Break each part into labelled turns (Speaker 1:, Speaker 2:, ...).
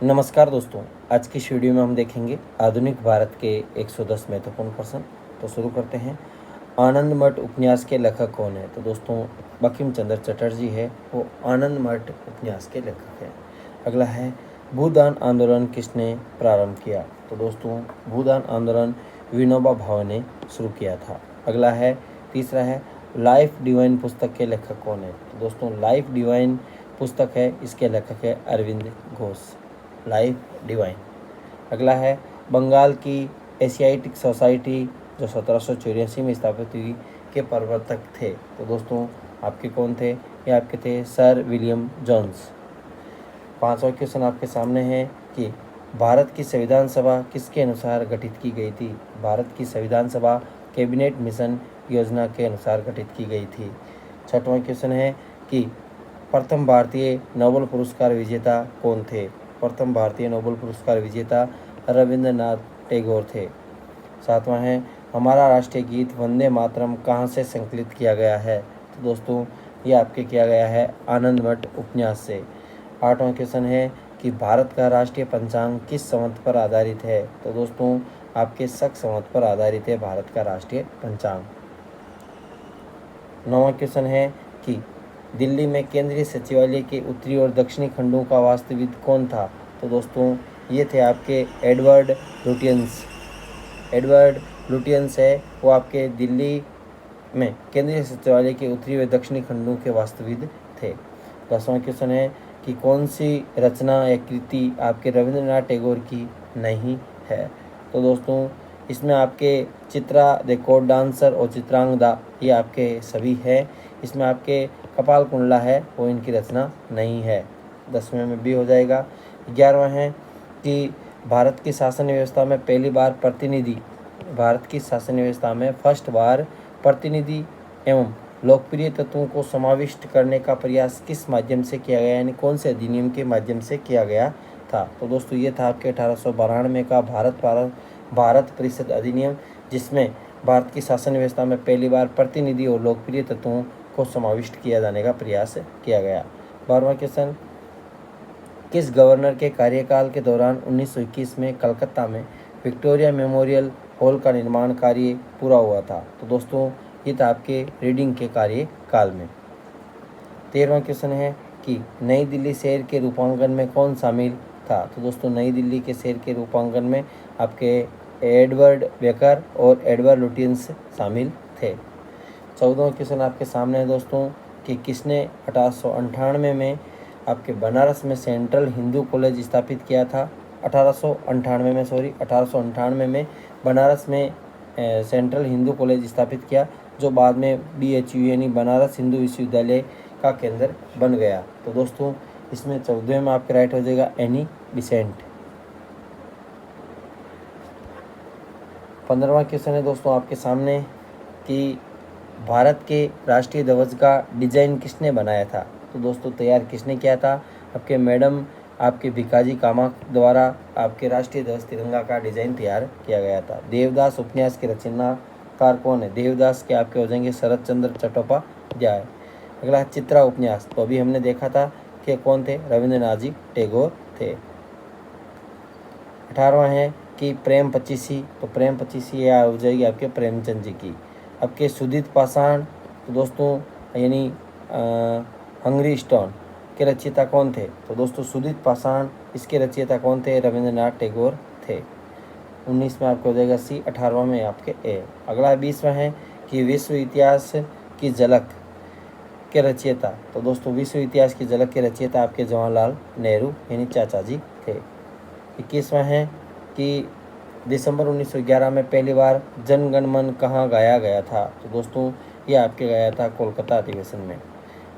Speaker 1: नमस्कार दोस्तों, आज की इस वीडियो में हम देखेंगे आधुनिक भारत के 110 महत्वपूर्ण प्रश्न। तो शुरू करते हैं। आनंद मठ उपन्यास के लेखक कौन है? तो दोस्तों बंकिम चंद्र चटर्जी है, वो आनंद मठ उपन्यास के लेखक हैं। अगला है, भूदान आंदोलन किसने प्रारंभ किया? तो दोस्तों भूदान आंदोलन विनोबा भावे ने शुरू किया था। अगला है, तीसरा है, लाइफ डिवाइन पुस्तक के लेखक कौन है? तो दोस्तों लाइफ डिवाइन पुस्तक है, इसके लेखक है अरविंद घोष। Life divine. अगला है, बंगाल की एशियाटिक सोसाइटी जो 1784 में स्थापित हुई के प्रवर्तक थे? तो दोस्तों आपके कौन थे? ये आपके थे सर विलियम जोन्स। पांचवा क्वेश्चन आपके सामने है कि भारत की संविधान सभा किसके अनुसार गठित की गई थी? भारत की संविधान सभा कैबिनेट मिशन योजना के अनुसार गठित की गई थी। छठवां क्वेश्चन है कि प्रथम भारतीय नोबेल पुरस्कार विजेता कौन थे? प्रथम भारतीय नोबेल पुरस्कार विजेता रविंद्रनाथ टैगोर थे। सातवां है, हमारा राष्ट्रीय गीत वंदे मातरम कहाँ से संकलित किया गया है? तो दोस्तों ये आपके किया गया है आनंद मठ उपन्यास से। आठवां क्वेश्चन है कि भारत का राष्ट्रीय पंचांग किस संवत पर आधारित है? तो दोस्तों आपके शक संवत पर आधारित है भारत का राष्ट्रीय पंचांग। नौवां क्वेश्चन है कि दिल्ली में केंद्रीय सचिवालय के उत्तरी और दक्षिणी खंडों का वास्तुविद कौन था? तो दोस्तों ये थे आपके एडवर्ड लुटियंस। एडवर्ड लुटियंस है, वो आपके दिल्ली में केंद्रीय सचिवालय के उत्तरी व दक्षिणी खंडों के वास्तुविद थे। 10वां क्वेश्चन है कि कौन सी रचना या कृति आपके रविंद्रनाथ टैगोर की नहीं है? तो दोस्तों इसमें आपके चित्रा द कोर्ट डांसर और चित्रांगदा ये आपके सभी है। इसमें आपके कपाल कुंडला है, वो इनकी रचना नहीं है। 10वें में भी हो जाएगा। 11वां है कि भारत की शासन व्यवस्था में पहली बार प्रतिनिधि, भारत की शासन व्यवस्था में फर्स्ट बार प्रतिनिधि एवं लोकप्रिय तत्वों को समाविष्ट करने का प्रयास किस माध्यम से किया गया, यानी कौन से अधिनियम के माध्यम से किया गया था? तो दोस्तों ये था आपके 1892 का भारत परिषद अधिनियम, जिसमें भारत की शासन व्यवस्था में पहली बार प्रतिनिधि और लोकप्रिय तत्वों को समाविष्ट किया जाने का प्रयास किया गया। 12वां क्वेश्चन, किस गवर्नर के कार्यकाल के दौरान 1921 में कलकत्ता में विक्टोरिया मेमोरियल हॉल का निर्माण कार्य पूरा हुआ था? तो दोस्तों ये था आपके रीडिंग के कार्यकाल में। 13वां क्वेश्चन है कि नई दिल्ली शहर के रूपांकन में कौन शामिल था? तो दोस्तों नई दिल्ली के शहर के रूपांकन में आपके एडवर्ड बेकर और एडवर्ड लुटियंस शामिल थे। 14वां क्वेश्चन आपके सामने है दोस्तों कि किसने 1898 में आपके बनारस में सेंट्रल हिंदू कॉलेज स्थापित किया था? 1898 में बनारस में सेंट्रल हिंदू कॉलेज स्थापित किया, जो बाद में BHU यानी बनारस हिंदू विश्वविद्यालय का केंद्र बन गया। तो दोस्तों इसमें 14वें में आपके राइट हो जाएगा एनी बिसेंट। 15वां क्वेश्चन है दोस्तों आपके सामने कि भारत के राष्ट्रीय ध्वज का डिजाइन किसने बनाया था? तो दोस्तों तैयार किसने किया था? आपके मैडम आपके भिकाजी कामा द्वारा आपके राष्ट्रीय ध्वज तिरंगा का डिजाइन तैयार किया गया था। देवदास उपन्यास के रचनाकार कौन है? देवदास के आपके हो जाएंगे शरत चंद्र चट्टोपाध्याय। अगला चित्रा उपन्यास, तो अभी हमने देखा था कि कौन थे? रविंद्रनाथ जी टैगोर थे। 18वां है कि प्रेम पचीसी, तो प्रेम पचीसी यह हो जाएगी आपके प्रेमचंद जी की। आपके सुदीत पाषाण, तो दोस्तों यानी हंगरी स्टोन के रचयिता कौन थे? तो दोस्तों सुदीत पाषाण इसके रचयिता कौन थे? रविंद्रनाथ टैगोर थे। 19 में आपको हो जाएगा सी, 18वां में आपके ए। अगला 20वां है कि विश्व इतिहास की झलक के रचयिता, तो दोस्तों विश्व इतिहास की झलक के रचयिता आपके जवाहरलाल नेहरू यानी चाचा जी थे। 21वां है कि दिसंबर 1911 में पहली बार जन गण मन कहाँ गाया गया था? तो दोस्तों ये आपके गाया था कोलकाता अधिवेशन में।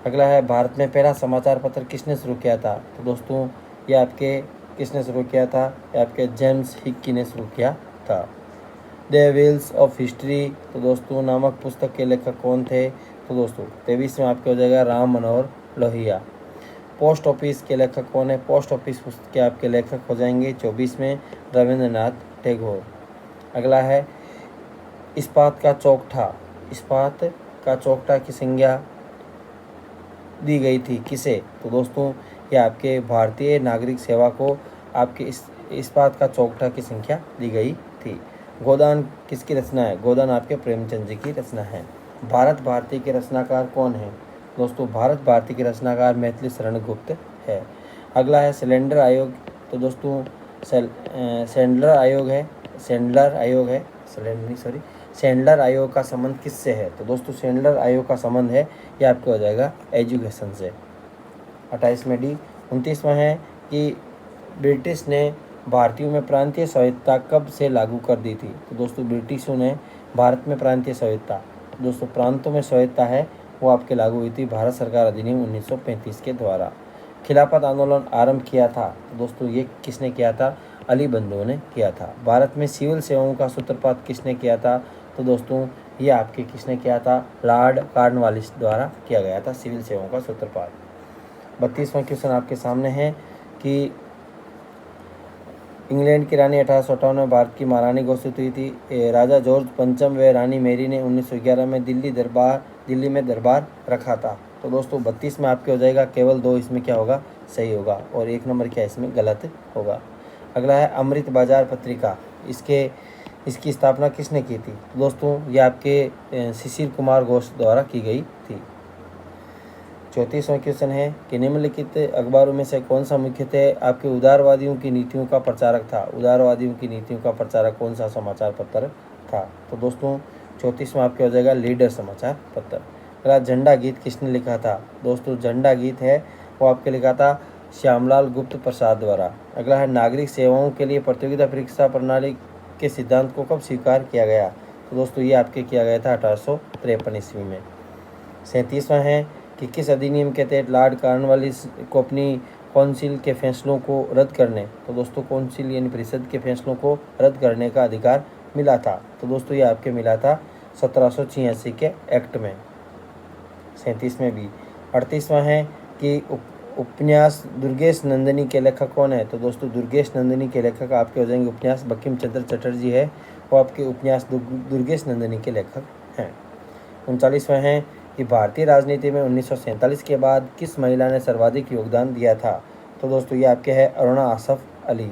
Speaker 1: अगला है, भारत में पहला समाचार पत्र किसने शुरू किया था? तो दोस्तों ये आपके किसने शुरू किया था? ये आपके जेम्स हिक्की ने शुरू किया था। द व्हील्स ऑफ हिस्ट्री, तो दोस्तों नामक पुस्तक के लेखक कौन थे? तो दोस्तों 23 में आपके हो जाएगा राम मनोहर लोहिया। पोस्ट ऑफिस के लेखक कौन है? पोस्ट ऑफिस पुस्तक के आपके लेखक हो जाएंगे 24 में रविंद्रनाथ टैगोर। अगला है, इस्पात का चौकठा, इस्पात का चौकठा की संज्ञा दी गई थी किसे? तो दोस्तों ये आपके भारतीय नागरिक सेवा को आपके इस इस्पात का चौखटा की संख्या दी गई थी। गोदान किसकी रचना है? गोदान आपके प्रेमचंद जी की रचना है। भारत भारती के रचनाकार कौन है? दोस्तों भारत भारती के रचनाकार मैथिली शरण गुप्त है। अगला है सिलेंडर आयोग। तो दोस्तों सैंडलर आयोग है, सैंडलर आयोग का संबंध किससे है? तो दोस्तों सैंडलर आयोग का संबंध है, ये आपको हो जाएगा एजुकेशन से। 28वां डी। 29वां है कि ब्रिटिश ने भारतीयों में प्रांतीय स्वायत्तता कब से लागू कर दी थी? तो दोस्तों ब्रिटिशों ने भारत में प्रांतीय स्वायत्तता, दोस्तों प्रांतों में स्वायत्तता है वो आपके लागू हुई थी भारत सरकार अधिनियम 1935 के द्वारा। खिलाफत आंदोलन आरंभ किया था, तो दोस्तों ये किसने किया था? अली बंधुओं ने किया था। भारत में सिविल सेवाओं का सूत्रपात किसने किया था? तो दोस्तों ये आपके किसने किया था? लॉर्ड कॉर्नवालिस द्वारा किया गया था सिविल सेवाओं का सूत्रपात। 32वां क्वेश्चन आपके सामने है कि इंग्लैंड की रानी 1858 में भारत की महारानी घोषित हुई थी। राजा जॉर्ज पंचम व रानी मैरी ने 1911 में दिल्ली में दरबार रखा था। तो दोस्तों 32 में आपके हो जाएगा, केवल 2 इसमें क्या होगा? सही होगा, और 1 नंबर क्या इसमें गलत होगा। अगला है अमृत बाजार पत्रिका, इसकी स्थापना किसने की थी? तो दोस्तों ये आपके शिशिर कुमार घोष द्वारा की गई थी। 34वां क्वेश्चन है कि निम्नलिखित अखबारों में से कौन सा मुख्यतः आपके उदारवादियों की नीतियों का प्रचारक था? उदारवादियों की नीतियों का प्रचारक कौन सा समाचार पत्र था? तो दोस्तों 34 में आपके हो जाएगा लीडर समाचार पत्र। अगला झंडा गीत किसने लिखा था? दोस्तों झंडा गीत है वो आपके लिखा था श्यामलाल गुप्त प्रसाद द्वारा। अगला है नागरिक सेवाओं के लिए प्रतियोगिता परीक्षा प्रणाली के सिद्धांत को कब स्वीकार किया गया? तो दोस्तों ये आपके किया गया था 1853 ईस्वी में। 37वां है कि किस अधिनियम के तहत लॉर्ड कॉर्नवालिस को अपनी काउंसिल के फैसलों को रद्द करने, तो दोस्तों काउंसिल यानी परिषद के फैसलों को रद्द करने का अधिकार मिला था? तो दोस्तों ये आपके मिला था 1786 के एक्ट में। 37 में भी। 38वां है कि उपन्यास दुर्गेश नंदिनी के लेखक कौन है? तो दोस्तों दुर्गेश नंदिनी के लेखक आपके हो जाएंगे उपन्यास बंकिम चंद्र चटर्जी है, वो आपके उपन्यास दुर्गेश नंदिनी के लेखक हैं। 39वां है कि भारतीय राजनीति में 1947 के बाद किस महिला ने सर्वाधिक योगदान दिया था? तो दोस्तों ये आपके है अरुणा आसफ अली।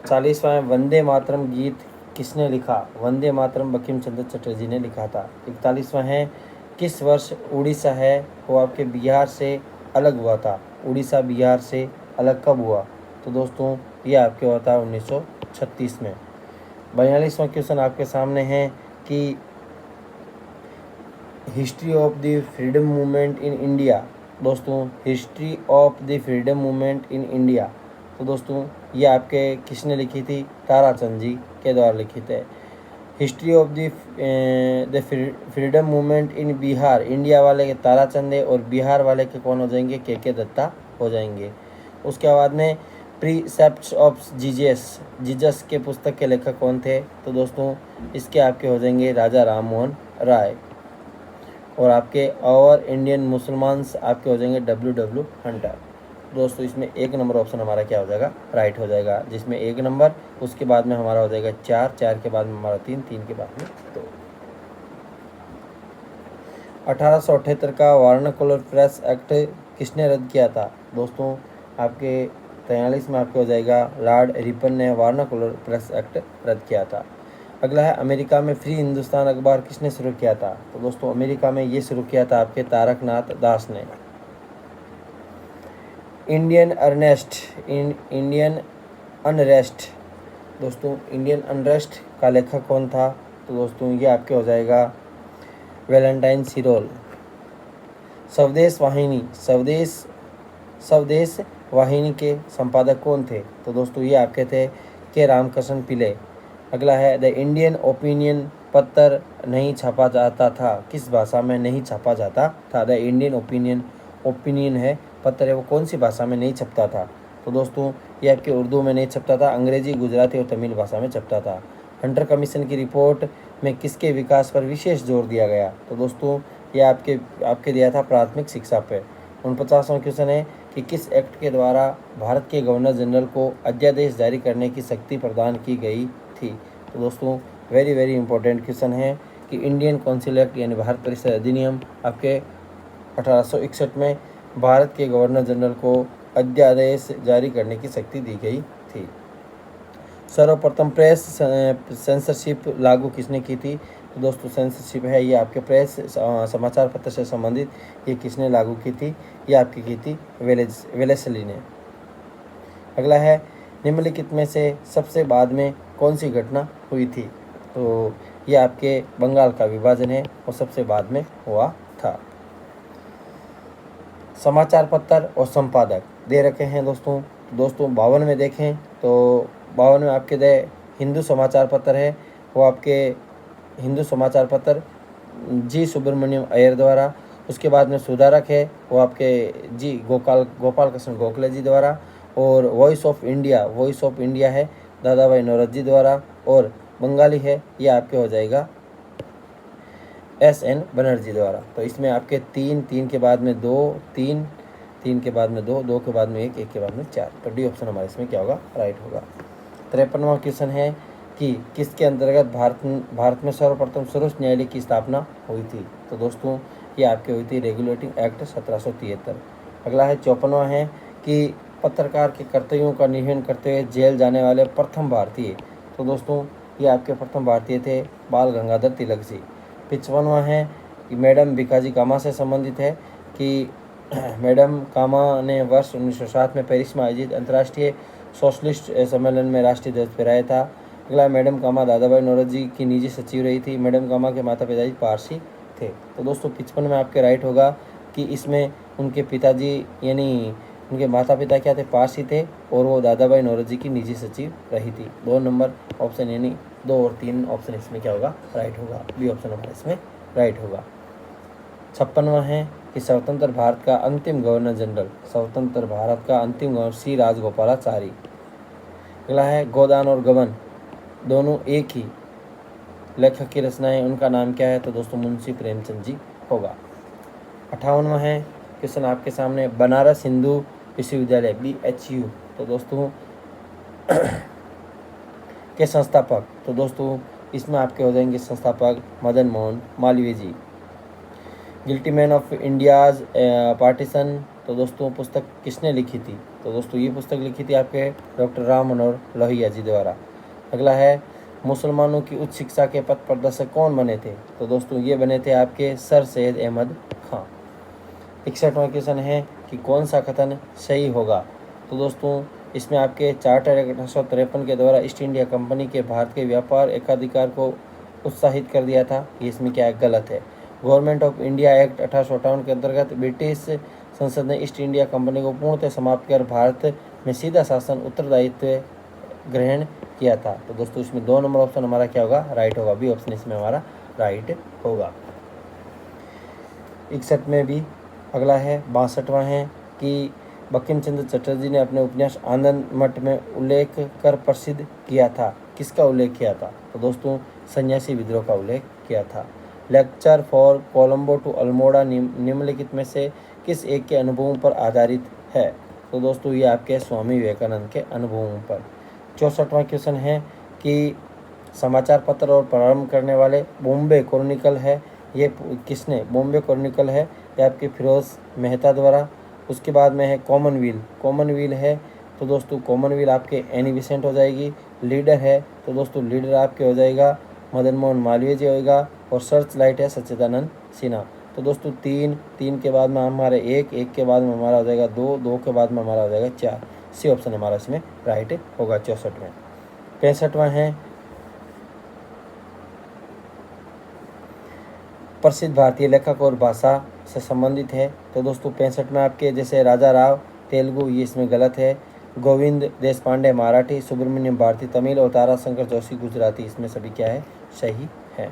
Speaker 1: 40वां वंदे मातरम गीत किसने लिखा? वंदे मातरम बंकिम चंद्र चटर्जी ने लिखा था। 41वां है किस वर्ष उड़ीसा है वो आपके बिहार से अलग हुआ था? उड़ीसा बिहार से अलग कब हुआ? तो दोस्तों ये आपके हुआ था 1936 में। 42वां क्वेश्चन आपके सामने है कि history of the freedom movement in India. दोस्तों history of the freedom movement in India, तो दोस्तों ये आपके किसने लिखी थी? ताराचंद जी के द्वारा लिखित है। History of the freedom movement in Bihar, India वाले के ताराचंद है और बिहार वाले के कौन हो जाएंगे? के दत्ता हो जाएंगे। उसके बाद में प्रीसेप्ट्स ऑफ जीजस के पुस्तक के लेखक कौन थे? तो दोस्तों इसके आपके हो जाएंगे राजा राम मोहन राय। और आपके और इंडियन मुसलमान्स आपके हो जाएंगे W हंटर। दोस्तों इसमें 1 नंबर ऑप्शन हमारा क्या हो जाएगा? राइट हो जाएगा, जिसमें 1 नंबर, उसके बाद में हमारा हो जाएगा 4 के बाद में हमारा 3 के बाद में 2। 1878 का वर्नाकुलर प्रेस एक्ट किसने रद्द किया था? दोस्तों आपके 43 में आपके हो जाएगा लॉर्ड रिपन ने वर्नाकुलर प्रेस एक्ट रद्द किया था। अगला है अमेरिका में फ्री हिंदुस्तान अखबार किसने शुरू किया था? तो दोस्तों अमेरिका में ये शुरू किया था आपके तारकनाथ दास ने। इंडियन अनरेस्ट, दोस्तों इंडियन अनरेस्ट का लेखक कौन था? तो दोस्तों ये आपके हो जाएगा वैलेंटाइन सिरोल। स्वदेश वाहिनी के संपादक कौन थे? तो दोस्तों ये आपके थे के रामकृष्ण पिल्ले। अगला है द इंडियन ओपिनियन पत्र नहीं छापा जाता था, किस भाषा में नहीं छापा जाता था? द इंडियन ओपिनियन है पत्र है वो कौन सी भाषा में नहीं छपता था? तो दोस्तों ये आपके उर्दू में नहीं छपता था, अंग्रेजी, गुजराती और तमिल भाषा में छपता था। हंटर कमीशन की रिपोर्ट में किसके विकास पर विशेष जोर दिया गया? तो दोस्तों ये आपके दिया था प्राथमिक शिक्षा पे। 49वां क्वेश्चन है कि किस एक्ट के द्वारा भारत के गवर्नर जनरल को अध्यादेश जारी करने की शक्ति प्रदान की गई थी? तो दोस्तों वेरी इंपॉर्टेंट क्वेश्चन है कि इंडियन काउंसिल एक्ट यानी भारत परिषद अधिनियम आपके 1861 में भारत के गवर्नर जनरल को अध्यादेश जारी करने की शक्ति दी गई थी। सर्वप्रथम प्रेस सेंसरशिप लागू किसने की थी? तो दोस्तों सेंसरशिप है ये आपके प्रेस समाचार पत्र से संबंधित, ये किसने लागू की थी? ये आपकी की थी वेलेस्ली ने। अगला है, निम्नलिखित में से सबसे बाद में कौन सी घटना हुई थी? तो ये आपके बंगाल का विभाजन है और सबसे बाद में हुआ था। समाचार पत्र और संपादक दे रखे हैं दोस्तों। 52 में देखें तो 52 में आपके दे हिंदू समाचार पत्र है, वो आपके हिंदू समाचार पत्र जी सुब्रमण्यम अय्यर द्वारा। उसके बाद में सुधारक है वो आपके जी गोपाल कृष्ण गोखले जी द्वारा। और वॉइस ऑफ इंडिया है दादा भाई नौरोजी द्वारा। और बंगाली है ये आपके हो जाएगा SN बनर्जी द्वारा। तो इसमें आपके 3 के बाद में 2, 3 के बाद में 2, 2 के बाद में 1, 1 के बाद में 4। तो डी ऑप्शन हमारे इसमें क्या होगा? राइट होगा। 53वां क्वेश्चन है कि किसके अंतर्गत भारत में सर्वप्रथम सर्वोच्च न्यायालय की स्थापना हुई थी? तो दोस्तों ये आपकी हुई थी रेगुलेटिंग एक्ट 1773। अगला है 54वां है कि पत्रकार के कर्तव्यों का निर्वहन करते हुए जेल जाने वाले प्रथम भारतीय। तो दोस्तों ये आपके प्रथम भारतीय थे बाल गंगाधर तिलक जी। 55वां है कि मैडम भिकाजी कामा से संबंधित है कि मैडम कामा ने वर्ष 1907 में पेरिस में आयोजित अंतर्राष्ट्रीय सोशलिस्ट सम्मेलन में राष्ट्रीय ध्वज फहराया था। अगला, मैडम कामा दादा भाई नौरोजी की निजी सचिव रही थी। मैडम कामा के माता पिताजी पारसी थे। तो दोस्तों 55 में आपके राइट होगा कि इसमें उनके पिताजी यानी उनके माता पिता क्या थे? पारसी थे और वो दादा भाई नौरोजी की निजी सचिव रही थी। 2 नंबर ऑप्शन यानी 2 और 3 ऑप्शन इसमें क्या होगा? राइट होगा। बी ऑप्शन हमारा इसमें राइट होगा। 56वां है कि स्वतंत्र भारत का अंतिम गवर्नर जनरल, स्वतंत्र भारत का अंतिम गवर्नर सी राजगोपालाचारी। अगला है, गोदान और गबन दोनों एक ही लेखक की रचनाएं, उनका नाम क्या है? तो दोस्तों मुंशी प्रेमचंद जी होगा। 58वां है क्वेश्चन आपके सामने, बनारस हिंदू विश्वविद्यालय BHU तो दोस्तों के संस्थापक। तो दोस्तों इसमें आपके हो जाएंगे संस्थापक Madan Mohan Malviya ji. Guilty man of India's partition तो दोस्तों पुस्तक किसने लिखी थी? तो दोस्तों ये पुस्तक लिखी थी आपके डॉक्टर राम मनोहर लोहिया जी द्वारा। अगला है, मुसलमानों की उच्च शिक्षा के पथ प्रदर्शक कौन बने थे? तो दोस्तों ये बने थे आपके सर सैयद अहमद खां। 61वां क्वेश्चन है कि कौन सा कथन सही होगा? तो दोस्तों इसमें आपके चार्टर 1853 के द्वारा ईस्ट इंडिया कंपनी के भारत के व्यापार एकाधिकार को उत्साहित कर दिया था, ये इसमें क्या है? गलत है। गवर्नमेंट ऑफ इंडिया एक्ट 1858 के अंतर्गत ब्रिटिश संसद ने ईस्ट इंडिया कंपनी को पूर्णतः समाप्त कर भारत में सीधा शासन उत्तरदायित्व ग्रहण किया था। तो दोस्तों इसमें 2 नंबर ऑप्शन हमारा क्या होगा? राइट होगा। बी ऑप्शन इसमें हमारा राइट होगा। 61 में भी अगला है 62वां है कि बंकिम चंद्र चटर्जी ने अपने उपन्यास आनंद मठ में उल्लेख कर प्रसिद्ध किया था, किसका उल्लेख किया था? तो दोस्तों सन्यासी विद्रोह का उल्लेख किया था। Lecture for Colombo to Almora निम्नलिखित में से किस एक के अनुभवों पर आधारित है? तो दोस्तों ये आपके स्वामी विवेकानंद के अनुभवों पर। 64वां क्वेश्चन है कि समाचार पत्र और प्रारंभ करने वाले बॉम्बे क्रॉनिकल है, ये किसने? बॉम्बे क्रॉनिकल है ये आपके फिरोज मेहता द्वारा। उसके बाद में है कॉमनवेल है तो दोस्तों कॉमनवेल आपके एनी बेसेंट हो जाएगी। लीडर है तो दोस्तों लीडर आपके हो जाएगा मदन मोहन मालवीय जी होगा। और सर्च लाइट है सच्चिदानंद सिन्हा। तो दोस्तों 3 के बाद में हमारे 1 के बाद में हमारा हो जाएगा 2 के बाद में हमारा हो जाएगा 4। सी ऑप्शन हमारा इसमें राइट होगा। 64 में। 65वां है प्रसिद्ध भारतीय लेखक और भाषा से संबंधित है। तो दोस्तों 65 में आपके जैसे राजा राव तेलुगु, ये इसमें गलत है। गोविंद देशपांडे मराठी, सुब्रमण्यम भारती तमिल और ताराशंकर जोशी गुजराती, इसमें सभी क्या है? सही है।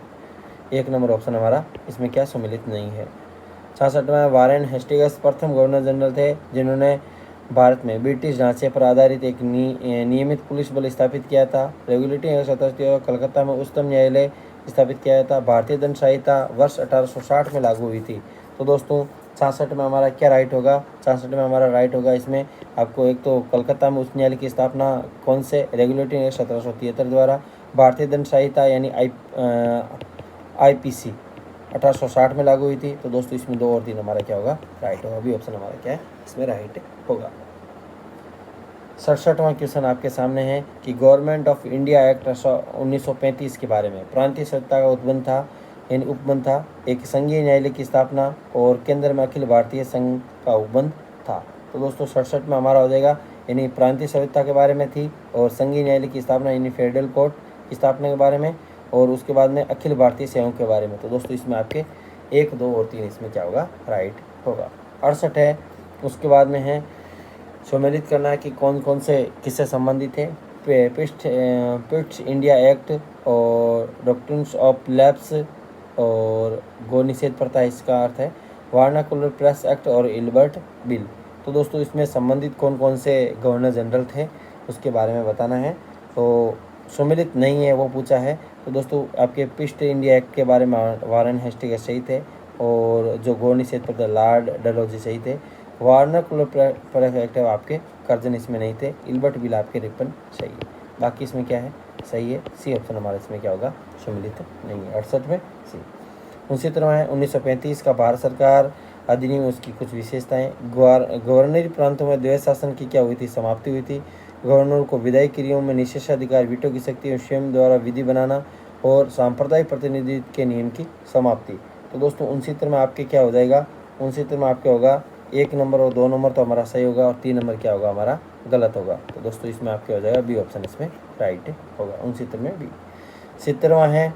Speaker 1: 1 नंबर ऑप्शन हमारा इसमें क्या सम्मिलित नहीं है। 66 में वारेन हेस्टिंग्स प्रथम गवर्नर जनरल थे जिन्होंने भारत में ब्रिटिश ढांचे पर आधारित एक नियमित पुलिस बल स्थापित किया था। रेगुलेटिंग एक्ट कलकत्ता में उच्चतम न्यायालय स्थापित किया था। भारतीय दंड संहिता वर्ष 1860 में लागू हुई थी। तो दोस्तों 66 में हमारा क्या राइट होगा? 66 में हमारा राइट होगा इसमें आपको एक तो कलकत्ता में उच्च न्यायालय की स्थापना कौन से? रेगुलेटिंग एक्ट 1773 द्वारा। भारतीय दंड संहिता यानी IPC 1860 में लागू हुई थी। तो दोस्तों इसमें 2 और 3 हमारा क्या होगा? राइट होगा। भी ऑप्शन हमारा क्या है? इसमें राइट होगा। 67वां क्वेश्चन आपके सामने है कि गवर्नमेंट ऑफ इंडिया एक्ट 1935 के बारे में प्रांतीय सत्ता का उत्बंध था यानी उपबंध था, एक संघीय न्यायालय की स्थापना और केंद्र में अखिल भारतीय संघ का उपबंध था। तो दोस्तों 67 में हमारा हो जाएगा यानी प्रांतीय सत्ता के बारे में थी और संघीय न्यायालय की स्थापना यानी फेडरल कोर्ट की स्थापना के बारे में और उसके बाद में अखिल भारतीय संघ के बारे में। तो दोस्तों इसमें आपके 1, 2 और 3 इसमें क्या होगा, राइट होगा। 68 है, उसके बाद में है सम्मिलित करना है कि कौन कौन से किससे संबंधित है। पिट्स इंडिया एक्ट और डॉक्ट्रिन्स ऑफ लैप्स और गो निषेध प्रथा, इसका अर्थ है वर्नाकुलर प्रेस एक्ट और इल्बर्ट बिल। तो दोस्तों इसमें संबंधित कौन कौन से गवर्नर जनरल थे उसके बारे में बताना है। तो सम्मिलित नहीं है वो पूछा है। तो दोस्तों आपके पिस्ट इंडिया एक्ट के बारे में वारेन हेस्टिंग्स सही थे और जो गो निषेध प्रथा लॉर्ड डलहौजी सही थे। वर्नाकुलर प्रेस एक्ट आपके कर्जन इसमें नहीं थे। इल्बर्ट बिल आपके रिपन सही है। बाकी इसमें क्या है, सही है सी ऑप्शन हमारा इसमें क्या होगा, सम्मिलित नहीं है। 68 में सी। 69 है 1935 का भारत सरकार अधिनियम, उसकी कुछ विशेषताएं। गवर्नरी प्रांतों में द्वैध शासन की क्या हुई थी, समाप्ति हुई थी। गवर्नर को विधायी क्रियाओं में निषेधाधिकार, वीटो की शक्ति और स्वयं द्वारा विधि बनाना और सांप्रदायिक प्रतिनिधित्व के नियम की समाप्ति। तो दोस्तों 69 में आपके क्या हो जाएगा, 69 में आपके होगा 1 नंबर और 2 नंबर तो हमारा सही होगा और 3 नंबर क्या होगा हमारा गलत होगा। तो दोस्तों इसमें आपके हो जाएगा बी ऑप्शन इसमें राइट होगा। 69 में बी। 70वां है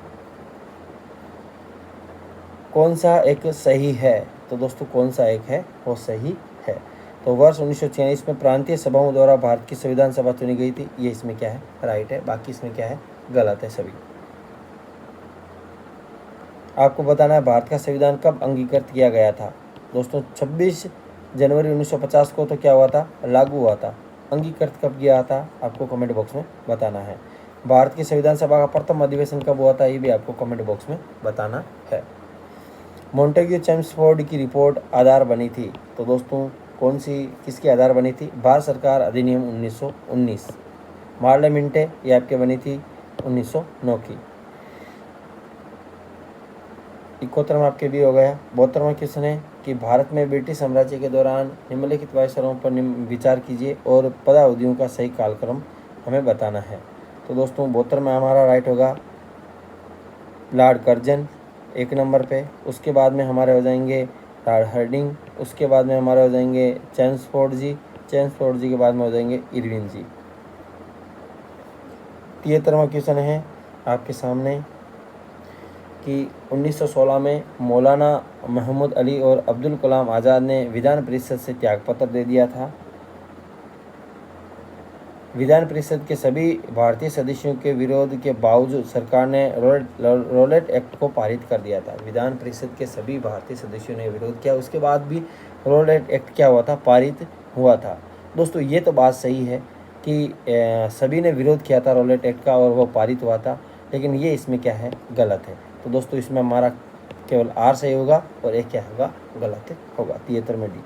Speaker 1: कौन सा एक सही है। तो दोस्तों कौन सा एक है वो सही है। तो वर्ष 1946 में प्रांतीय सभाओं द्वारा भारत की संविधान सभा चुनी गई थी, ये इसमें क्या है, राइट है। बाकी इसमें क्या है, गलत है सभी। आपको बताना है भारत का संविधान कब अंगीकृत किया गया था। दोस्तों 26 जनवरी 1950 को तो क्या हुआ था, लागू हुआ था। अंगीकृत कब किया था आपको कमेंट बॉक्स में बताना है। भारत की संविधान सभा का प्रथम अधिवेशन कब हुआ था, ये भी आपको कमेंट बॉक्स में बताना है। मॉन्टेग्यू चेम्सफोर्ड की रिपोर्ट आधार बनी थी। तो दोस्तों कौन सी किसकी आधार बनी थी, भारत सरकार अधिनियम 1919। मार्लेमिंटे ये आपके बनी थी 1909 की। 71 में आपके भी हो गया। 72वां क्वेश्चन है कि भारत में ब्रिटिश साम्राज्य के दौरान निम्नलिखित वायसरायों पर विचार कीजिए और पदावधियों का सही कालक्रम हमें बताना है। तो दोस्तों 72 में हमारा राइट होगा लॉर्ड कर्जन 1 नंबर पे। उसके बाद में हमारे हो जाएंगे लॉर्ड हार्डिंग। उसके बाद में हमारे हो जाएंगे चेम्सफोर्ड जी के बाद में हो जाएंगे इरविन जी। 73वां क्वेश्चन है आपके सामने कि 1916 में मौलाना महमूद अली और अब्दुल कलाम आज़ाद ने विधान परिषद से त्यागपत्र दे दिया था। विधान परिषद के सभी भारतीय सदस्यों के विरोध के बावजूद सरकार ने रॉलेट एक्ट को पारित कर दिया था। विधान परिषद के सभी भारतीय सदस्यों ने विरोध किया, उसके बाद भी रॉलेट एक्ट क्या हुआ था, पारित हुआ था। दोस्तों ये तो बात सही है कि सभी ने विरोध किया था रॉलेट एक्ट का और वो पारित हुआ था, लेकिन ये इसमें क्या है, गलत है। तो दोस्तों इसमें हमारा केवल आर सही होगा और एक क्या होगा, गलत होगा। 73 में डी।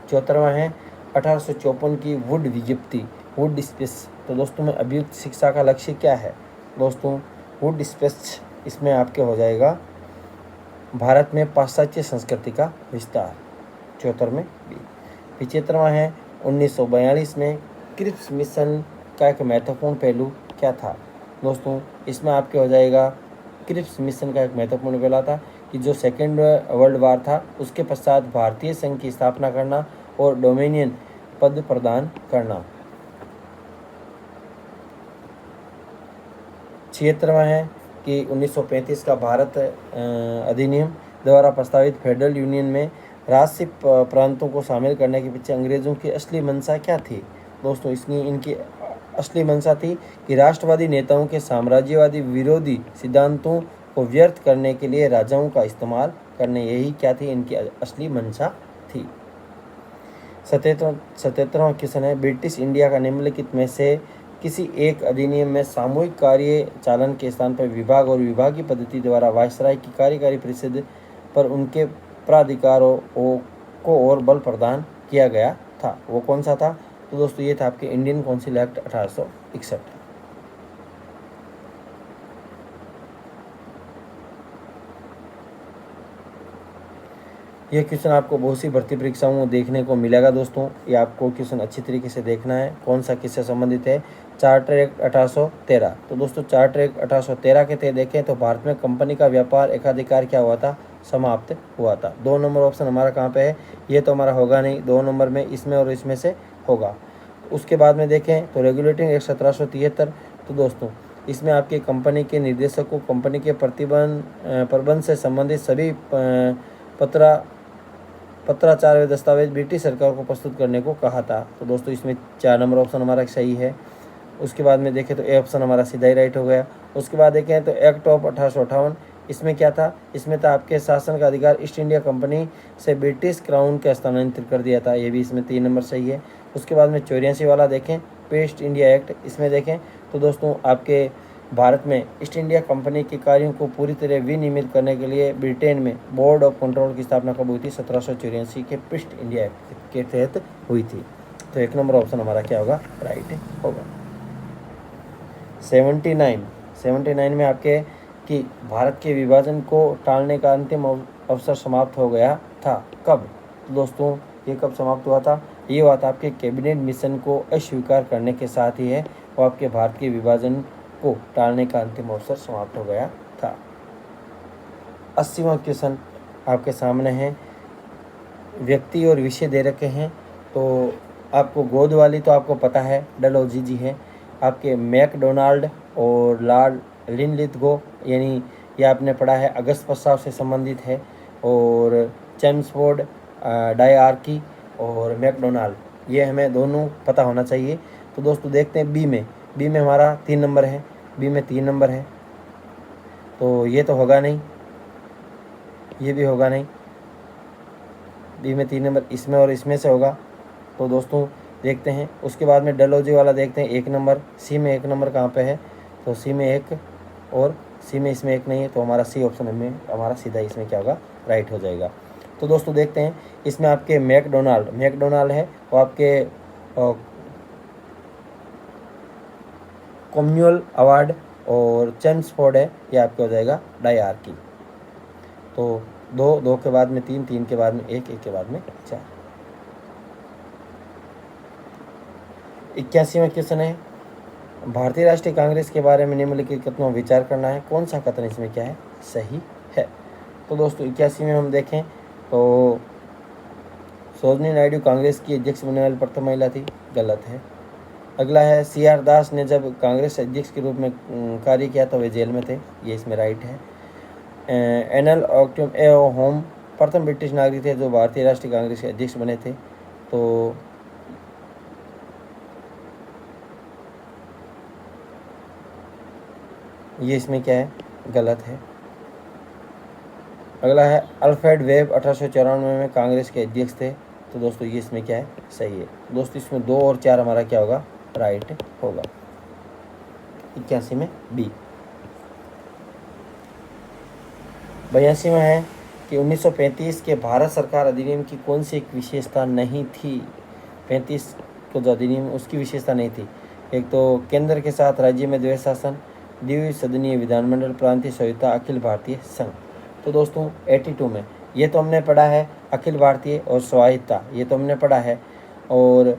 Speaker 1: 74वां है 1854 की वुड विज्ञप्ति, वुड स्पेस। तो दोस्तों में अभियुक्त शिक्षा का लक्ष्य क्या है। दोस्तों वुड स्पेस इसमें आपके हो जाएगा भारत में पाश्चात्य संस्कृति का विस्तार। 74 में बी। 75वां है 1942 में क्रिप्स मिशन का एक महत्वपूर्ण पहलू क्या था। दोस्तों इसमें आपके हो जाएगा क्रिप्स मिशन का एक महत्वपूर्ण पहलू था कि जो सेकेंड वर्ल्ड वार था उसके पश्चात भारतीय संघ की स्थापना करना और डोमिनियन पद प्रदान करना। 76वां है कि 1935 का भारत अधिनियम द्वारा प्रस्तावित फेडरल यूनियन में राष्ट्रीय प्रांतों को शामिल करने के पीछे अंग्रेज़ों की असली मंशा क्या थी। दोस्तों इनकी असली मंशा थी कि राष्ट्रवादी नेताओं के साम्राज्यवादी विरोधी सिद्धांतों को व्यर्थ करने के लिए राजाओं का इस्तेमाल करने, यही क्या थी इनकी असली मंशा थी। 77वां क्वेश्चन है ब्रिटिश इंडिया का निम्नलिखित में से किसी एक अधिनियम में सामूहिक कार्य चालन के स्थान पर विभाग और विभागीय पद्धति द्वारा वायसराय की कार्यकारी परिषद पर उनके प्राधिकारों को और बल प्रदान किया गया था, वो कौन सा था। तो दोस्तों ये था आपके इंडियन काउंसिल एक्ट 1861। ये क्वेश्चन आपको बहुत सी भर्ती परीक्षाओं में देखने को मिलेगा दोस्तों। ये आपको क्वेश्चन अच्छी तरीके से देखना है कौन सा किससे संबंधित है। Charter act 1813। तो दोस्तों चार्टर एक्ट 1813 के तहत देखें तो भारत में कंपनी का व्यापार एकाधिकार क्या हुआ था, समाप्त हुआ था। 2 नंबर ऑप्शन हमारा कहाँ पे है, ये तो हमारा होगा नहीं, 2 नंबर में इसमें और इसमें से होगा। उसके बाद में देखें तो रेगुलेटिंग एक्ट 1773। तो दोस्तों इसमें आपकी कंपनी के निर्देशक को कंपनी के प्रबंध से संबंधित सभी पत्राचार व दस्तावेज ब्रिटिश सरकार को प्रस्तुत करने को कहा था। तो दोस्तों इसमें 4 नंबर ऑप्शन हमारा सही है। उसके बाद में देखें तो ए ऑप्शन हमारा सीधा ही राइट हो गया। उसके बाद देखें तो एक्ट ऑफ 1858, इसमें क्या था, इसमें था आपके शासन का अधिकार ईस्ट इंडिया कंपनी से ब्रिटिश क्राउन के स्थानांतरित कर दिया था, ये भी इसमें 3 नंबर सही है। उसके बाद में 84 वाला देखें पेस्ट इंडिया एक्ट, इसमें देखें तो दोस्तों आपके भारत में ईस्ट इंडिया कंपनी के कार्यों को पूरी तरह विनियमित करने के लिए ब्रिटेन में बोर्ड ऑफ कंट्रोल की स्थापना कब हुई थी, 1784 के पेस्ट इंडिया एक्ट के तहत हुई थी। तो 1 नंबर ऑप्शन हमारा क्या होगा, राइट होगा। 79 में आपके कि भारत के विभाजन को टालने का अंतिम अवसर समाप्त हो गया था, कब। तो दोस्तों ये कब समाप्त हुआ था, ये हुआ था आपके कैबिनेट मिशन को अस्वीकार करने के साथ ही है, वो आपके भारत के विभाजन को टालने का अंतिम अवसर समाप्त हो गया था। 80वां क्वेश्चन आपके सामने है, व्यक्ति और विषय दे रखे हैं। तो आपको गोद वाली तो आपको पता है, डलहौजी जी है। आपके मैकडोनाल्ड और लॉर्ड लिनलिथगो, यानी ये आपने पढ़ा है, अगस्त प्रस्ताव से संबंधित है। और चेम्सफोर्ड, डायआर्की और मैकडोनाल्ड, ये हमें दोनों पता होना चाहिए। तो दोस्तों देखते हैं बी में हमारा 3 नंबर है, बी में 3 नंबर है, तो ये तो होगा नहीं, ये भी होगा नहीं। बी में 3 नंबर इसमें और इसमें से होगा। तो दोस्तों देखते हैं। उसके बाद में डलहौजी वाला देखते हैं 1 नंबर, सी में 1 नंबर कहाँ पे है, तो सी में 1 और सी में इसमें 1 नहीं है, तो हमारा सी ऑप्शन में हमारा सीधा इसमें क्या होगा, राइट हो जाएगा। तो दोस्तों देखते हैं इसमें आपके मैकडोनाल्ड है, वो आपके कम्युअल अवार्ड, और चेम्सफोर्ड है, ये आपके हो जाएगा डायआर्की। तो 2 के बाद में 3, 3 के बाद में 1, 1 के बाद में 4। 81वां क्वेश्चन है, भारतीय राष्ट्रीय कांग्रेस के बारे में निम्नलिखित कथनों विचार करना है, कौन सा कथन इसमें क्या है, सही है। तो दोस्तों 81 में हम देखें तो सरोजिनी नायडू कांग्रेस की अध्यक्ष बनने वाली प्रथम महिला थी, गलत है। अगला है CR दास ने जब कांग्रेस अध्यक्ष के रूप में कार्य किया तो वे जेल में थे, ये इसमें राइट है। एनल होम प्रथम ब्रिटिश नागरिक थे जो भारतीय राष्ट्रीय कांग्रेस के अध्यक्ष बने थे, तो ये इसमें क्या है, गलत है। अगला है अल्फ्रेड वेब 1894 में कांग्रेस के अध्यक्ष थे, तो दोस्तों ये इसमें क्या है, सही है। दोस्तों इसमें 2 और 4 हमारा क्या होगा, राइट होगा। 81 में बी। 82 में है कि 1935 के भारत सरकार अधिनियम की कौन सी एक विशेषता नहीं थी, 35 को जो अधिनियम उसकी विशेषता नहीं थी। एक तो केंद्र के साथ राज्य में द्वैध शासन, द्विसदनीय विधानमंडल, प्रांतीय संहिता, अखिल भारतीय संघ। तो दोस्तों 82 में ये तो हमने पढ़ा है, अखिल भारतीय और स्वायत्ता ये तो हमने पढ़ा है, और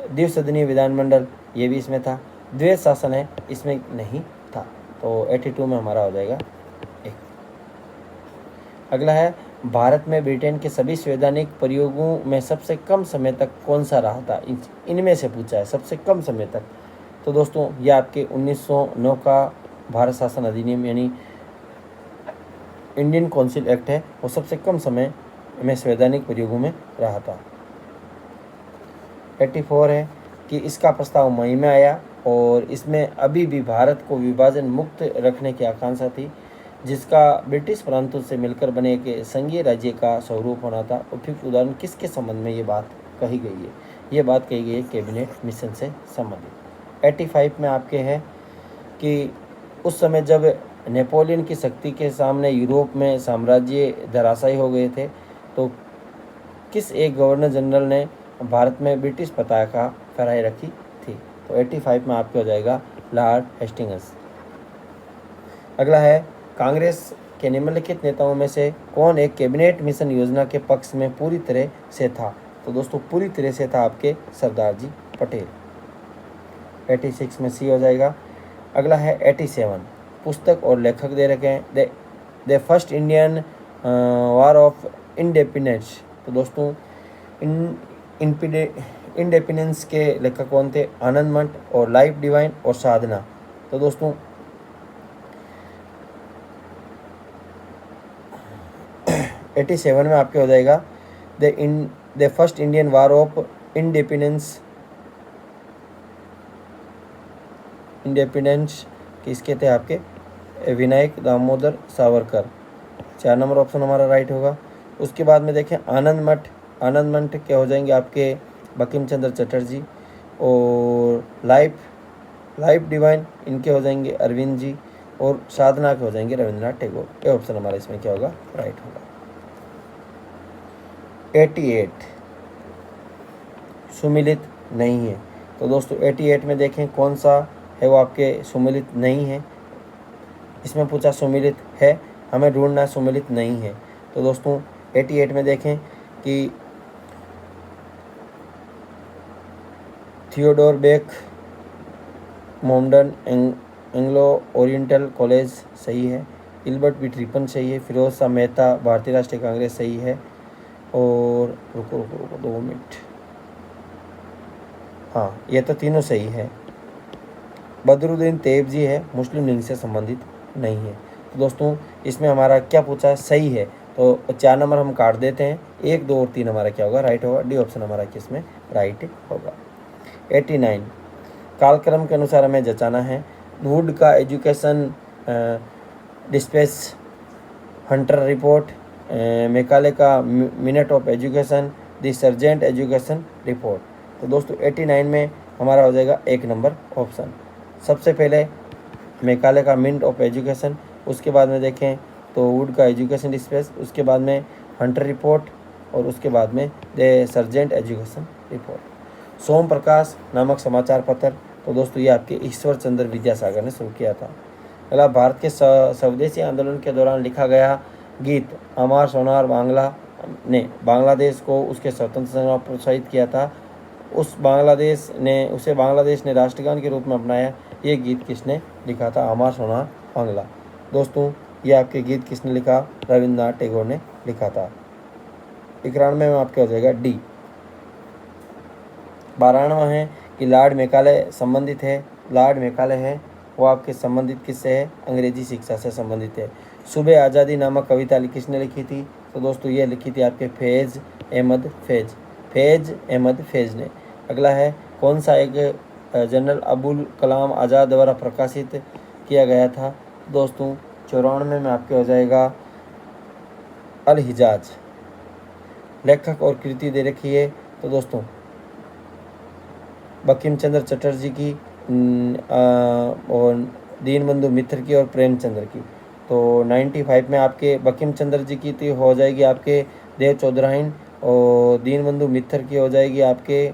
Speaker 1: द्विसदनीय विधानमंडल ये भी इसमें था, द्वैध शासन है इसमें नहीं था, तो 82 में हमारा हो जाएगा 1। अगला है भारत में ब्रिटेन के सभी संवैधानिक प्रयोगों में सबसे कम समय तक कौन सा रहा था, इनमें से पूछा है सबसे कम समय तक। तो दोस्तों ये आपके 1909 का भारत शासन अधिनियम यानी इंडियन काउंसिल एक्ट है, वो सबसे कम समय में संवैधानिक प्रयोगों में रहा था। 84 है कि इसका प्रस्ताव मई में आया और इसमें अभी भी भारत को विभाजन मुक्त रखने की आकांक्षा थी, जिसका ब्रिटिश प्रांतों से मिलकर बने एक संघीय राज्य का स्वरूप होना था। उपयुक्त उदाहरण किसके संबंध में ये बात कही गई है, ये बात कही गई है कैबिनेट मिशन से संबंधित। 85 में आपके है कि उस समय जब नेपोलियन की शक्ति के सामने यूरोप में साम्राज्य धराशायी हो गए थे, तो किस एक गवर्नर जनरल ने भारत में ब्रिटिश पताका फहराई रखी थी। तो 85 में आपके हो जाएगा लॉर्ड हेस्टिंग्स। अगला है कांग्रेस कि निम्नलिखित नेताओं में से कौन एक कैबिनेट मिशन योजना के पक्ष में पूरी तरह से था? तो दोस्तों पूरी तरह से था आपके सरदार जी पटेल। 86 में सी हो जाएगा। अगला है 87, पुस्तक और लेखक दे रखे हैं। The first Indian war of independence. तो दोस्तों इंडिपेंडेंस के लेखक कौन थे? आनंद मठ और लाइफ डिवाइन और साधना। तो दोस्तों 87 में आपके हो जाएगा the first Indian war of independence किसके थे? आपके विनायक दामोदर सावरकर। 4 नंबर ऑप्शन हमारा राइट होगा। उसके बाद में देखें आनंद मठ के हो जाएंगे आपके बंकिम चंद्र चटर्जी, और लाइफ डिवाइन इनके हो जाएंगे अरविंद जी, और साधना के हो जाएंगे रविंद्रनाथ टैगोर। ये ऑप्शन हमारा इसमें क्या होगा? राइट होगा। 88 सुमिलित नहीं है। तो दोस्तों 88 में देखें कौन सा है वो आपके सुमिलित नहीं है। इसमें पूछा सुमिलित है, हमें ढूंढना सुमिलित नहीं है। तो दोस्तों 88 में देखें कि थियोडोर बेक मोमडन एंग्लो ओरिएंटल कॉलेज सही है। इल्बर्ट बी ट्रिपन सही है। फिरोज शाह मेहता भारतीय राष्ट्रीय कांग्रेस सही है। और रुको 2 मिनट, हाँ ये तो तीनों सही है। बदरुद्दीन तैयब जी है, मुस्लिम लीग से संबंधित नहीं है। तो दोस्तों इसमें हमारा क्या पूछा है? सही है। तो 4 नंबर हम काट देते हैं। 1, 2 और 3 हमारा क्या होगा? राइट होगा। डी ऑप्शन हमारा किसमें राइट होगा। 89 कालक्रम के अनुसार हमें जचाना है। वुड का एजुकेशन डिस्पेस, हंटर रिपोर्ट, मेकाले का minute of education, the sergeant education report. तो दोस्तों 89 में हमारा हो जाएगा 1 नंबर ऑप्शन। सबसे पहले मेकाले का मिनट ऑफ एजुकेशन, उसके बाद में देखें तो वुड का एजुकेशन डिस्पेस, उसके बाद में हंटर रिपोर्ट, और उसके बाद में द सर्जेंट एजुकेशन रिपोर्ट। सोम प्रकाश नामक समाचार पत्र। तो दोस्तों ये आपके ईश्वर चंद्र विद्यासागर ने शुरू किया था। अगला भारत के स्वदेशी आंदोलन के दौरान लिखा गया गीत अमर सोनार बांग्ला ने बांग्लादेश को उसके स्वतंत्र संग्राम प्रोत्साहित किया था। उसे बांग्लादेश ने राष्ट्रगान के रूप में अपनाया। ये गीत किसने लिखा था? अमर सोनार बांग्ला। दोस्तों ये आपके गीत किसने लिखा? रविंद्रनाथ टैगोर ने लिखा था। 91 में आपके हो जाएगा डी। 92 है कि लॉर्ड मेकाले संबंधित है। लॉर्ड मेकाले है वो आपके संबंधित किससे है? अंग्रेजी शिक्षा से संबंधित है। सुबह आज़ादी नामक कविता किसने लिखी थी? तो दोस्तों ये लिखी थी आपके फैज़ अहमद फैज़ ने। अगला है कौन सा एक जनरल अबुल कलाम आज़ाद द्वारा प्रकाशित किया गया था? दोस्तों 94 में आपके हो जाएगा अल हिजाज। लेखक और कृति दे रखी है। तो दोस्तों बंकिम चंद्र चटर्जी की और दीनबंधु मित्र की और प्रेमचंद्र की। तो 95 में आपके बंकिम चंद्र जी की तो हो जाएगी आपके देव चौधराइन, और दीनबंधु मित्र की हो जाएगी आपके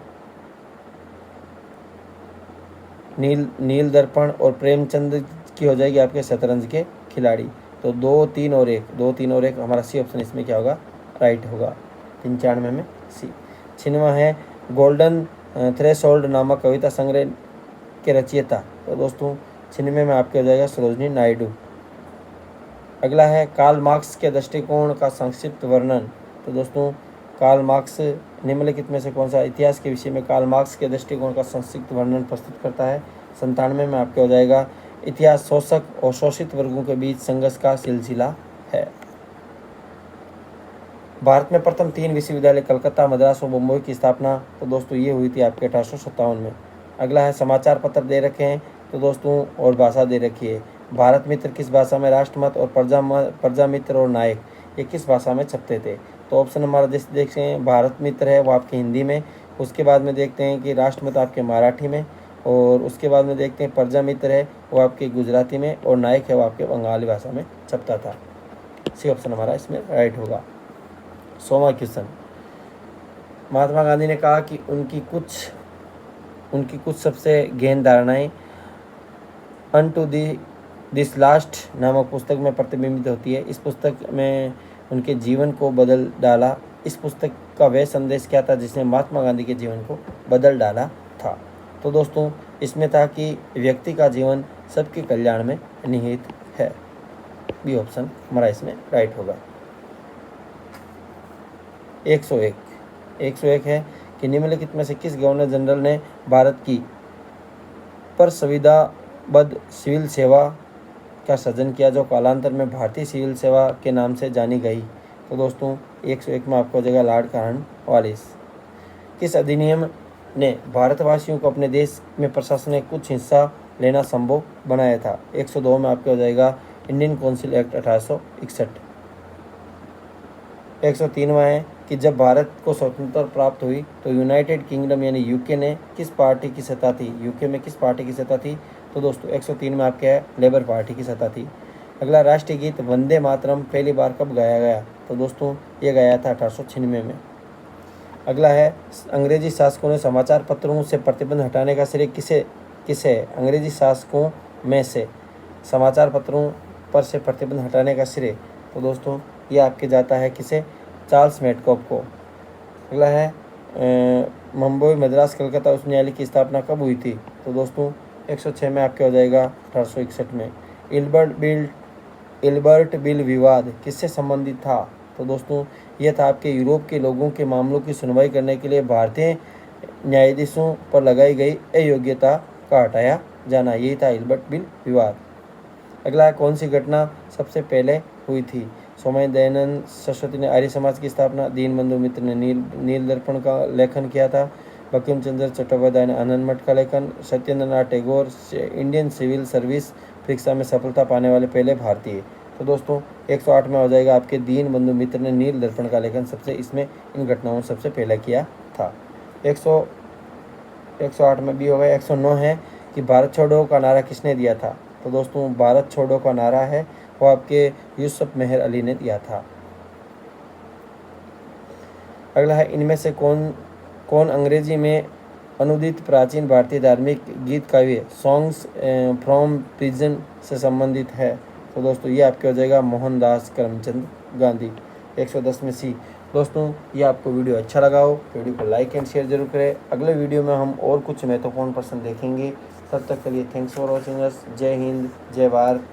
Speaker 1: नील दर्पण, और प्रेमचंद की हो जाएगी आपके शतरंज के खिलाड़ी। तो 2, 3 और 1 हमारा सी ऑप्शन इसमें क्या होगा? राइट होगा। 95 में सी। 96 है गोल्डन थ्रेशोल्ड नामक कविता संग्रह के रचयिता। तो दोस्तों 96 में आपके हो जाएगा सरोजनी नायडू। अगला है कार्ल मार्क्स के दृष्टिकोण का संक्षिप्त वर्णन। तो दोस्तों कार्ल मार्क्स निम्नलिखित में से कौन सा इतिहास के विषय में कार्ल मार्क्स के दृष्टिकोण का संक्षिप्त वर्णन प्रस्तुत करता है? 97 में आपके हो जाएगा इतिहास शोषक और शोषित वर्गों के बीच संघर्ष का सिलसिला है। भारत में प्रथम 3 विश्वविद्यालय कलकत्ता, मद्रास और मुंबई की स्थापना। तो दोस्तों ये हुई थी आपके 1857 में। अगला है समाचार पत्र दे रखे हैं। तो दोस्तों और भाषा दे रखी है। भारत मित्र किस भाषा में, राष्ट्रमत और प्रजा मित्र और नायक ये किस भाषा में छपते थे? तो ऑप्शन हमारा जैसे देखते हैं भारत मित्र है वो आपके हिंदी में, उसके बाद में देखते हैं कि राष्ट्रमत आपके मराठी में, और उसके बाद में देखते हैं प्रजा मित्र है वो आपके गुजराती में, और नायक है वो आपके बंगाली भाषा में छपता था। सी ऑप्शन हमारा इसमें राइट होगा। 100वां क्वेश्चन, महात्मा गांधी ने कहा कि उनकी कुछ सबसे गहन धारणाएं अनटू दी दिस लास्ट नामक पुस्तक में प्रतिबिंबित होती है। इस पुस्तक में उनके जीवन को बदल डाला। इस पुस्तक का वह संदेश क्या था जिसने महात्मा गांधी के जीवन को बदल डाला था? तो दोस्तों इसमें था कि व्यक्ति का जीवन सबके कल्याण में निहित है। बी ऑप्शन हमारा इसमें राइट होगा। 101 है कि निम्नलिखित में से किस गवर्नर जनरल ने भारत की पर संविदाबद्ध सिविल सेवा का सृजन किया, जो कालांतर में भारतीय सिविल सेवा के नाम से जानी गई? तो दोस्तों 101 में आपको हो जाएगा लॉर्ड कॉर्नवालिस। किस अधिनियम ने भारतवासियों को अपने देश में प्रशासन में कुछ हिस्सा लेना संभव बनाया था? 102 में आपको हो जाएगा इंडियन काउंसिल एक्ट 1861। 103वां है कि जब भारत को स्वतंत्रता प्राप्त हुई तो यूनाइटेड किंगडम यानी यूके ने किस पार्टी की सत्ता थी? यूके में किस पार्टी की सत्ता थी? तो दोस्तों 103 में आपके है लेबर पार्टी की सत्ता थी। अगला, राष्ट्रीय गीत वंदे मातरम पहली बार कब गाया गया? तो दोस्तों ये गाया था 1896 में। अगला है, अंग्रेजी शासकों ने समाचार पत्रों से प्रतिबंध हटाने का श्रेय किसे? अंग्रेजी शासकों में से समाचार पत्रों पर से प्रतिबंध हटाने का श्रेय, तो दोस्तों ये आपके जाता है किसे? चार्ल्स मेडकॉफ को। अगला है, मुंबई मद्रास कलकत्ता उच्च न्यायालय की स्थापना कब हुई थी? तो दोस्तों 106 में आपके हो जाएगा 1861 में। इल्बर्ट बिल विवाद किससे संबंधित था? तो दोस्तों यह था आपके यूरोप के लोगों के मामलों की सुनवाई करने के लिए भारतीय न्यायाधीशों पर लगाई गई अयोग्यता का हटाया जाना, यही था इल्बर्ट बिल विवाद। अगला, कौन सी घटना सबसे पहले हुई थी? स्वामी दयानंद सरस्वती ने आर्य समाज की स्थापना, दीनबंधु मित्र ने नील दर्पण का लेखन किया था, बंकिम चंद्र चट्टोपाध्याय ने आनंद मठ का लेखन, Satyendranath Tagore Indian civil service परीक्षा में सफलता पाने वाले पहले भारतीय। तो दोस्तों 108 में हो जाएगा आपके दीनबंधु मित्र ने नील दर्पण का लेखन सबसे इसमें इन घटनाओं सबसे पहले किया था। 108 में भी होगा। 109 है कि भारत छोड़ो का नारा किसने दिया था? तो दोस्तों भारत छोड़ो का नारा है वो आपके यूसुफ मेहर अली ने दिया था। अगला है, इनमें से कौन अंग्रेजी में अनुदित प्राचीन भारतीय धार्मिक गीत काव्य सॉन्ग्स फ्रॉम प्रिजन से संबंधित है? तो दोस्तों ये आपके हो जाएगा मोहनदास करमचंद गांधी। 110 में सी। दोस्तों ये आपको वीडियो अच्छा लगा हो तो वीडियो को लाइक एंड शेयर जरूर करें। अगले वीडियो में हम और कुछ महत्वपूर्ण प्रश्न देखेंगे। तब तक के लिए थैंक्स फॉर वॉचिंग अस। जय हिंद, जय भारत।